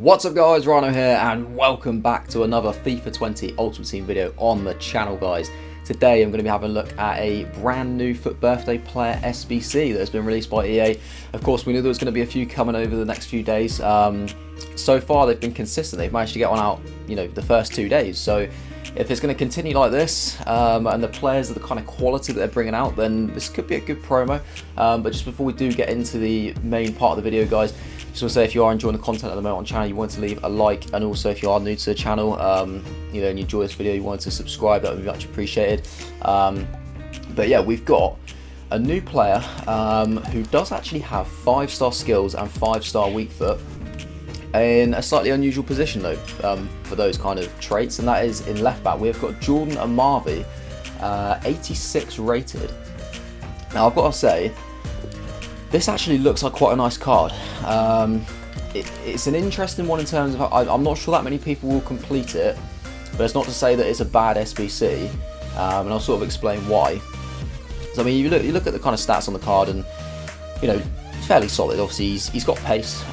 What's up guys, Rhino here and welcome back to another FIFA 20 Ultimate Team video on the channel guys. Today I'm going to be having a look at a brand new FUT Birthday player SBC that has been released by EA. Of course we knew there was going to be a few coming over the next few days. So far they've been consistent, they've managed to get one out the first 2 days. So if it's going to continue like this and the players are the kind of quality that they're bringing out, then this could be a good promo. But just before we do get into the main part of the video guys, just want to say if you are enjoying the content at the moment on the channel, you want to leave a like, and also if you are new to the channel, and you enjoy this video, you want to subscribe, that would be much appreciated. But yeah, we've got a new player who does actually have 5-star skills and 5-star weak foot in a slightly unusual position though, for those kind of traits, and that is in left back. We've got Jordan Amavi, 86 rated. Now I've got to say, this actually looks like quite a nice card. It's an interesting one in terms of, I'm not sure that many people will complete it, but it's not to say that it's a bad SBC, and I'll sort of explain why. So I mean, you look at the kind of stats on the card, and fairly solid. Obviously he's got pace.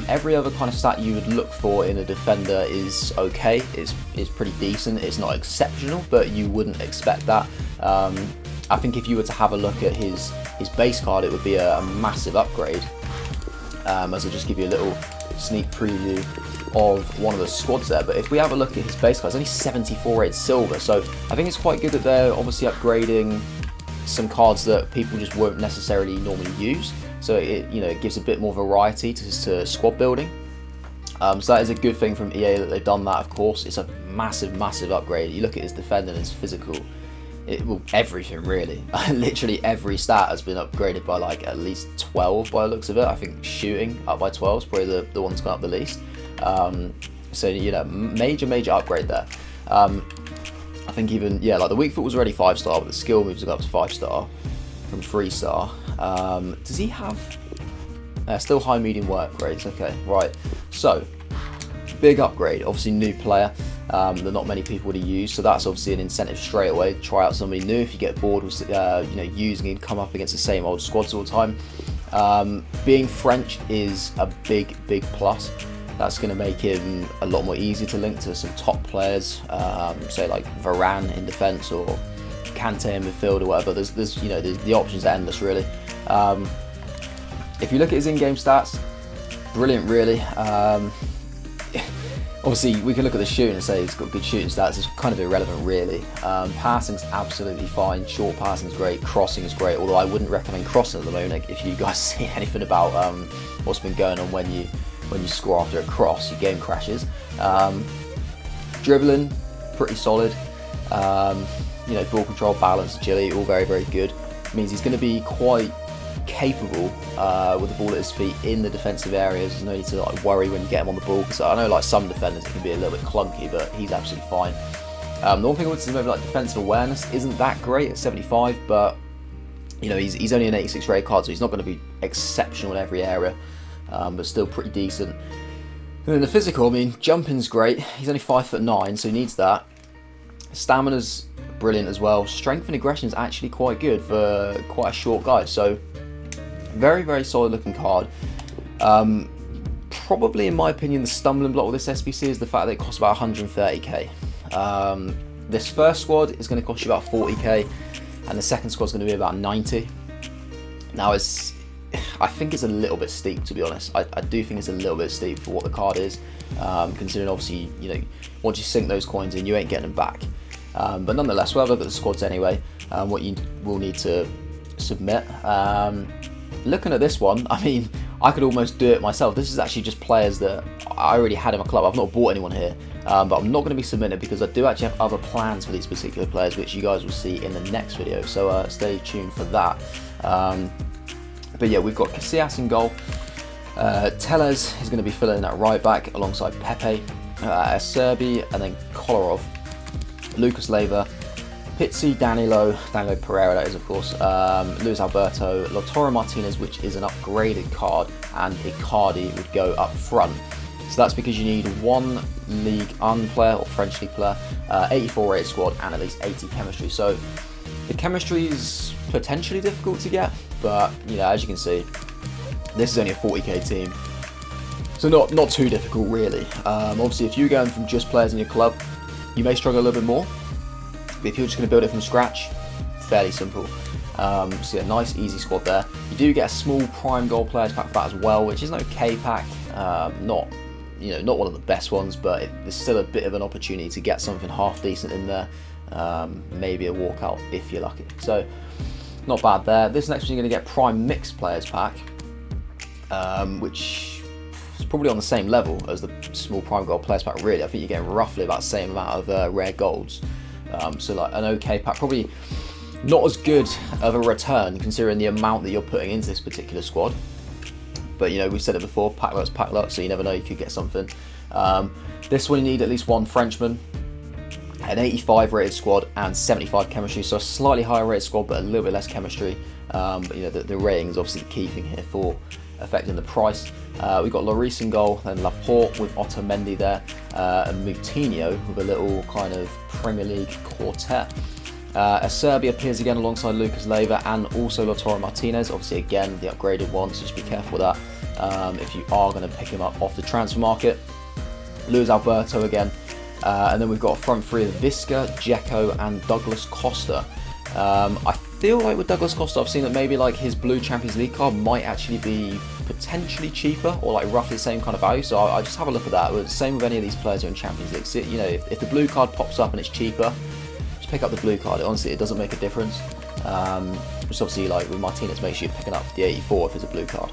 Every other kind of stat you would look for in a defender is okay. It's pretty decent. It's not exceptional, but you wouldn't expect that. I think if you were to have a look at his base card, it would be a massive upgrade. As I'll just give you a little sneak preview of one of the squads there. But if we have a look at his base card, it's only 74 rated silver, so I think it's quite good that they're obviously upgrading some cards that people just won't necessarily normally use. So it gives a bit more variety to squad building. So that is a good thing from EA that they've done that. Of course, it's a massive upgrade. You look at his defending and his physical. Well, everything really. Literally every stat has been upgraded by like at least 12 by the looks of it. I think shooting up by 12 is probably the one that's gone up the least. So major upgrade there. I think even like the weak foot was already 5-star, but the skill moves up to 5-star from 3-star. Does he have still high medium work rates? Okay, right. So big upgrade. Obviously new player that not many people would have used, so that's obviously an incentive straight away to try out somebody new. If you get bored with using and come up against the same old squads all the time, being French is a big plus. That's going to make him a lot more easy to link to some top players, say like Varane in defence or Kante in midfield or whatever. There's the options are endless really. If you look at his in-game stats, brilliant really. Obviously, we can look at the shooting and say he's got good shooting stats. It's kind of irrelevant, really. Passing's absolutely fine. Short passing's great. Crossing is great. Although I wouldn't recommend crossing at the moment. If you guys see anything about what's been going on when you score after a cross, your game crashes. Dribbling, pretty solid. Ball control, balance, agility, all very good. It means he's going to be quite capable with the ball at his feet in the defensive areas. There's no need to like worry when you get him on the ball, because I know like some defenders it can be a little bit clunky, but he's absolutely fine. The one thing I would say maybe like defensive awareness isn't that great at 75, but he's only an 86 rated card, so he's not going to be exceptional in every area, but still pretty decent. And then the physical, I mean, jumping's great. He's only 5'9", so he needs that. Stamina's brilliant as well. Strength and aggression is actually quite good for quite a short guy, so very solid looking card. Probably in my opinion the stumbling block with this SBC is the fact that it costs about 130k. This first squad is going to cost you about 40k, and the second squad is going to be about 90. Now I think it's a little bit steep, to be honest. I do think it's a little bit steep for what the card is, considering obviously once you sink those coins in, you ain't getting them back. But nonetheless, we'll have a look at the squads anyway, what you will need to submit. Looking at this one, I mean, I could almost do it myself. This is actually just players that I already had in my club. I've not bought anyone here, but I'm not going to be submitting because I do actually have other plans for these particular players, which you guys will see in the next video, so stay tuned for that. But yeah, we've got Casillas in goal. Teles is going to be filling in at right back alongside Pepe, Serbi, and then Kolarov, Lucas Leiva, Pizzi, Danilo Pereira, that is of course, Luis Alberto, Lautaro Martinez, which is an upgraded card, and Icardi would go up front. So that's because you need one League 1 player or French League player, 84 rated squad, and at least 80 chemistry. So the chemistry is potentially difficult to get, but as you can see, this is only a 40k team. So not too difficult really. Obviously if you're going from just players in your club, you may struggle a little bit more, but if you're just going to build it from scratch, fairly simple. So yeah, nice easy squad there. You do get a small prime goal players pack for that as well, which is an okay pack. Not one of the best ones, but there's still a bit of an opportunity to get something half decent in there. Maybe a walkout if you're lucky. So not bad there. This next one you're going to get prime mixed players pack, which is probably on the same level as the small prime gold players pack really. I think you're getting roughly about the same amount of rare golds. So like an okay pack, probably not as good of a return considering the amount that you're putting into this particular squad. But you know, we've said it before, pack luck, so you never know, you could get something. This one you need at least one Frenchman, an 85 rated squad and 75 chemistry, so a slightly higher rated squad but a little bit less chemistry. But you know, the rating is obviously the key thing here for affecting the price. We've got Lloris in goal, then Laporte with Otamendi there, and Moutinho with a little kind of Premier League quartet. Serbia appears again alongside Lucas Leiva and also Lautaro Martinez, obviously again the upgraded one, so just be careful with that if you are going to pick him up off the transfer market. Luis Alberto again, and then we've got a front three of Visca, Dzeko and Douglas Costa. I feel like with Douglas Costa I've seen that maybe like his blue Champions League card might actually be potentially cheaper or like roughly the same kind of value, so I just have a look at that. Same with any of these players who are in Champions League. So, you know, if the blue card pops up and it's cheaper, pick up the blue card. Honestly, it doesn't make a difference. Which obviously, like with Martinez, makes sure you're picking up the 84 if it's a blue card.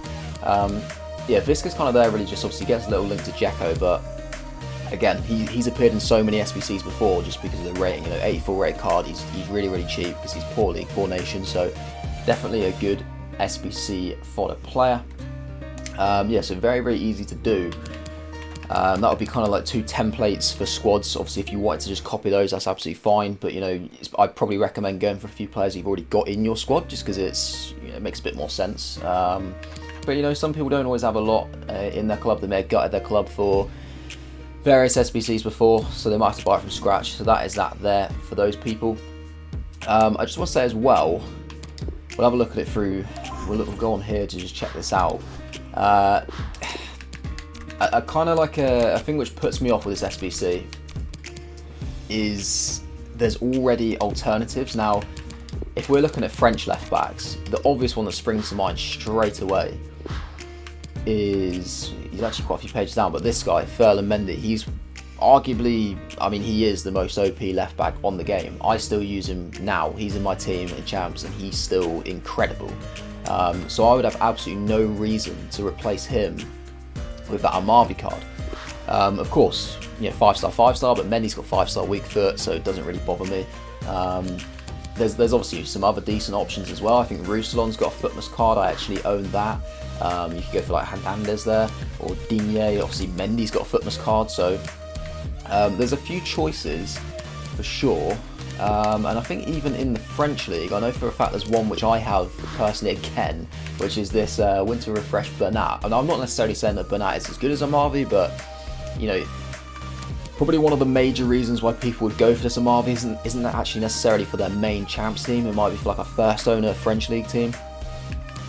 Yeah, Visca's kind of there really, just obviously gets a little link to Dzeko, but again, he's appeared in so many SBCs before just because of the rating. You know, 84 rated card, he's really cheap because he's poor league, poor nation, so definitely a good SBC fodder player. Yeah, so very easy to do. That would be kind of like 2 templates for squads. Obviously, if you wanted to just copy those, that's absolutely fine. But you know, I'd probably recommend going for a few players you've already got in your squad, just because it makes a bit more sense. But you know, some people don't always have a lot in their club. They may have gutted their club for various SBCs before, so they might have to buy it from scratch. So that is that there for those people. I just want to say as well, we'll have a look at it through. We'll go on here to just check this out. A kind of like a thing which puts me off with this SBC is there's already alternatives. Now, if we're looking at French left backs, the obvious one that springs to mind straight away is, he's actually quite a few pages down, but this guy, Ferland Mendy, he's arguably, I mean, he is the most OP left back on the game. I still use him now. He's in my team in Champs and he's still incredible. So I would have absolutely no reason to replace him with that Amavi card. Of course, you know, 5-star, but Mendy's got 5-star weak foot, so it doesn't really bother me. There's obviously some other decent options as well. I think Rousselon's got a Footmas card. I actually own that. You could go for like Hernandez there, or Digne. Obviously, Mendy's got a Footmas card, so there's a few choices for sure. And I think even in the French league, I know for a fact there's one which I have personally again, which is this Winter Refresh Bernat. And I'm not necessarily saying that Bernat is as good as Amavi, but you know, probably one of the major reasons why people would go for this Amavi isn't actually necessarily for their main champs team. It might be for like a first owner French league team.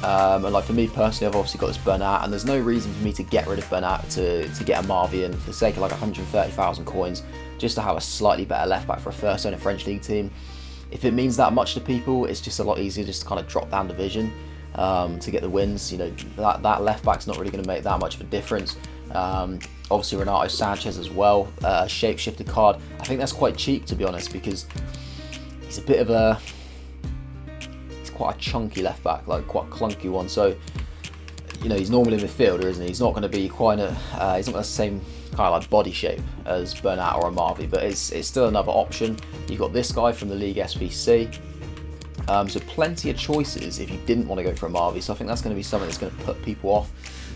And like for me personally, I've obviously got this Bernat, and there's no reason for me to get rid of Bernat to get Amavi, and for the sake of like 130,000 coins, just to have a slightly better left back for a first owner French league team. If it means that much to people, it's just a lot easier just to kind of drop down division to get the wins. You know, that left back's not really going to make that much of a difference. Obviously Renato Sanchez as well, shapeshifter card. I think that's quite cheap, to be honest, because he's a bit of a, he's quite a chunky left back, like quite a clunky one. So you know, he's normally a midfielder, isn't he? He's not going to be quite a, he's not got the same kind of like body shape as Bernat or Amavi, but it's still another option. You've got this guy from the League SBC. So plenty of choices if you didn't want to go for Amavi, so I think that's going to be something that's going to put people off.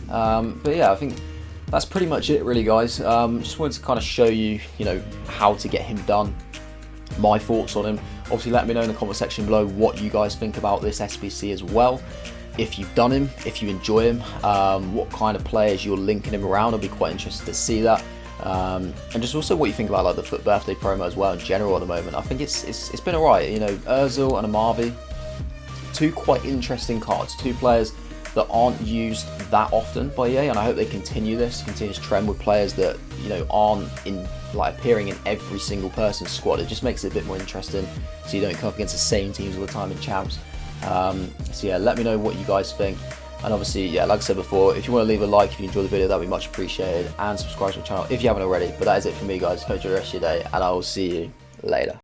But yeah, I think that's pretty much it really, guys. Just wanted to kind of show you, you know, how to get him done, my thoughts on him. Obviously let me know in the comment section below what you guys think about this SBC as well. If you've done him, if you enjoy him, what kind of players you're linking him around. I'll be quite interested to see that. And just also what you think about like the FUT Birthday promo as well in general at the moment. I think it's been alright. You know, Ozil and Amavi, two quite interesting cards, two players that aren't used that often by EA, and I hope they continue this trend with players that, you know, aren't appearing in every single person's squad. It just makes it a bit more interesting, so you don't come up against the same teams all the time in champs. So yeah, let me know what you guys think. And obviously, yeah, like I said before, if you want to leave a like if you enjoyed the video, that'd be much appreciated, and subscribe to the channel if you haven't already. But that is it for me, guys. Hope you enjoy the rest of your day, and I will see you later.